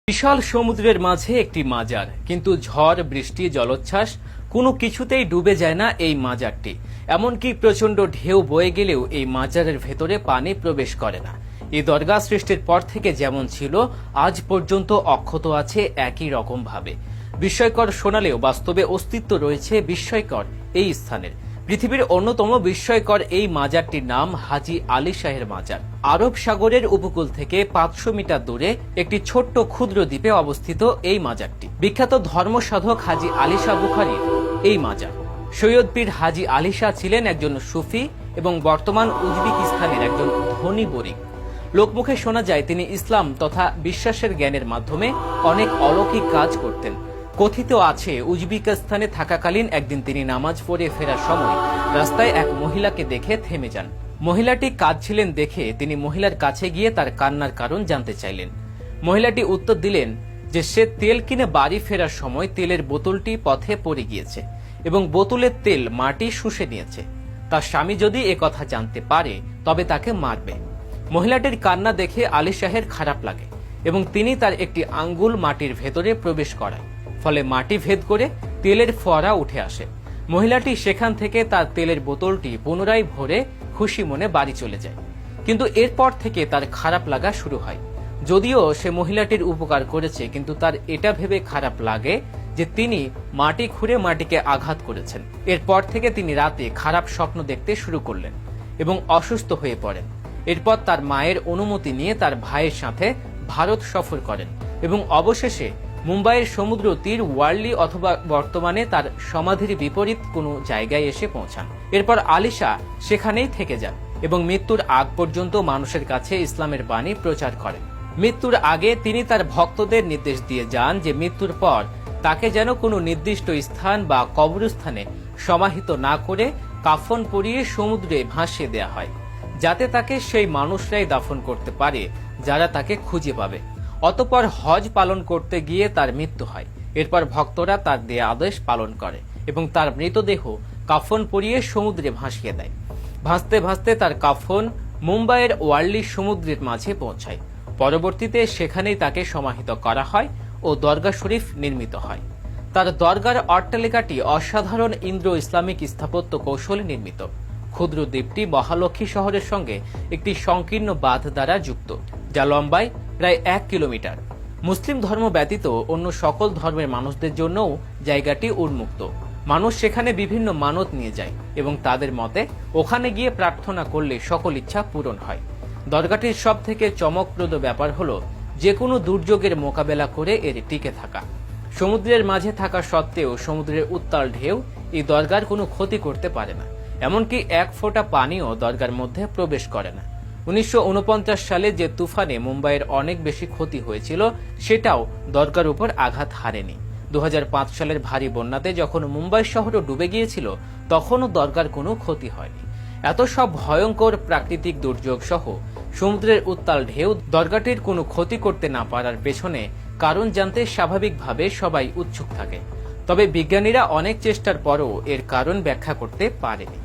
বিশাল সমুদ্রের মাঝে একটি মাজার, কিন্তু ঝড় বৃষ্টি জলোচ্ছ্বাস কোনো কিছুতেই ডুবে যায় না এই মাজারটি। এমনকি প্রচন্ড ঢেউ বয়ে গেলেও এই মাজারের ভেতরে পানি প্রবেশ করে না। এই দরগা সৃষ্টির পর থেকে যেমন ছিল আজ পর্যন্ত অক্ষত আছে একই রকম ভাবে। বিস্ময়কর শোনালেও বাস্তবে অস্তিত্ব রয়েছে বিস্ময়কর এই স্থানের। পৃথিবীর অন্যতম বিস্ময়কর এই মাজারটির নাম হাজী আলী শাহের মাজার। আরব সাগরের উপকূল থেকে 500 মিটার দূরে একটি ছোট্ট ক্ষুদ্র দ্বীপে অবস্থিত এই মাজারটি। বিখ্যাত ধর্মসাধক হাজী আলী শাহ বুখারীর এই মাজার। সৈয়দ পীর হাজী আলী শাহ ছিলেন একজন সুফি এবং বর্তমান উজবেকিস্তানের একজন ধনী বণিক। লোকমুখে শোনা যায় তিনি ইসলাম তথা বিশ্বাসের জ্ঞানের মাধ্যমে অনেক অলৌকিক কাজ করতেন। কথিত আছে উজবেকিস্তানে থাকাকালীন একদিন তিনি নামাজ পড়ে ফেরার সময় রাস্তায় এক মহিলাকে দেখে থেমে যান। মহিলাটি কাঁদছিলেন দেখে তিনি মহিলার কাছে গিয়ে তার কান্নার কারণ জানতে চাইলেন। মহিলাটি উত্তর দিলেন যে সে তেল কিনে বাড়ি ফেরার সময় তেলের বোতলটি পথে পড়ে গিয়েছে এবং বোতলের তেল মাটি শুষে নিয়েছে। তার স্বামী যদি একথা জানতে পারে তবে তাকে মারবে। মহিলাটির কান্না দেখে আলী শাহের খারাপ লাগে এবং তিনি তার একটি আঙ্গুল মাটির ভেতরে প্রবেশ করায়। ফলে মাটি ভেদ করে তেলের ফোয়ারা উঠে আসে। মহিলাটি সেখান থেকে তার তেলের বোতলটি পুনরায় ভরে খুশি মনে বাড়ি চলে যায়। কিন্তু এরপর থেকে তার খারাপ লাগা শুরু হয়। যদিও সে মহিলাটির উপকার করেছে, কিন্তু তার এটা ভেবে খারাপ লাগে যে তিনি মাটি খুঁড়ে মাটিকে আঘাত করেছেন। এরপর থেকে তিনি রাতে খারাপ স্বপ্ন দেখতে শুরু করলেন এবং অসুস্থ হয়ে পড়েন। এরপর তার মায়ের অনুমতি নিয়ে তার ভাইয়ের সাথে ভারত সফর করেন এবং অবশেষে মুম্বাইয়ের সমুদ্র তীর ওয়ার্লি অথবা বর্তমানে তার সমাধির বিপরীত কোনো জায়গায় এসে পৌঁছান। এরপর আলী শাহ সেখানেই থেকে যান এবং মৃত্যুর আগ পর্যন্ত মানুষের কাছে ইসলামের বাণী প্রচার করেন। মৃত্যুর আগে তিনি তার ভক্তদের নির্দেশ দিয়ে যান যে মৃত্যুর পর তাকে যেন কোনো নির্দিষ্ট স্থান বা কবরস্থানে সমাহিত না করে কাফন পরিয়ে সমুদ্রে ভাসিয়ে দেয়া হয়, যাতে তাকে সেই মানুষরাই দাফন করতে পারে যারা তাকে খুঁজে পাবে। অতঃপর হজ পালন করতে গিয়ে তার মৃত্যু হয়। এরপর ভক্তরা তার দেয়া আদেশ পালন করে এবং তার মৃতদেহ কাফন পরিয়ে সমুদ্রে ভাসিয়ে দেয়। ভাসতে ভাসতে তার কাফন মুম্বাইয়ের ওয়ার্লি সমুদ্রের মাঝে পৌঁছায়। পরবর্তীতে সেখানেই তাকে সমাহিত করা হয় ও দরগা শরীফ নির্মিত হয়। তার দরগার অট্টালিকাটি অসাধারণ ইন্দো ইসলামিক স্থাপত্য কৌশলে নির্মিত। ক্ষুদ্র দ্বীপটি মহালক্ষ্মী শহরের সঙ্গে একটি সংকীর্ণ বাঁধ দ্বারা যুক্ত, যা লম্বায় প্রায় 1 কিলোমিটার। মুসলিম ধর্ম ব্যতীত অন্য সকল ধর্মের মানুষদের জন্যও জায়গাটি উন্মুক্ত। মানুষ সেখানে বিভিন্ন মানত নিয়ে যায় এবং তাদের মতে ওখানে গিয়ে প্রার্থনা করলে সকল ইচ্ছা পূরণ হয়। দরগাটির সব থেকে চমকপ্রদ ব্যাপার হলো যে কোনো দুর্যোগের মোকাবেলা করে এর টিকে থাকা। সমুদ্রের মাঝে থাকা সত্ত্বেও সমুদ্রের উত্তাল ঢেউ এই দরগার কোনো ক্ষতি করতে পারে না। এমনকি 1 ফোঁটা পানিও দরগার মধ্যে প্রবেশ করে না। 1949 সালে যে তুফানে মুম্বাইয়ের অনেক বেশি ক্ষতি হয়েছিল সেটাও দরগার উপর আঘাত হারেনি। 2005 সালের ভারী বন্যাতে যখন মুম্বাই শহরও ডুবে গিয়েছিল তখনও দরগার কোনো ক্ষতি হয়নি। এত সব ভয়ঙ্কর প্রাকৃতিক দুর্যোগ সহ সমুদ্রের উত্তাল ঢেউ দরগাটির কোনো ক্ষতি করতে না পারার পেছনে কারণ জানতে স্বাভাবিকভাবে সবাই উৎসুক থাকে। তবে বিজ্ঞানীরা অনেক চেষ্টার পরও এর কারণ ব্যাখ্যা করতে পারেনি।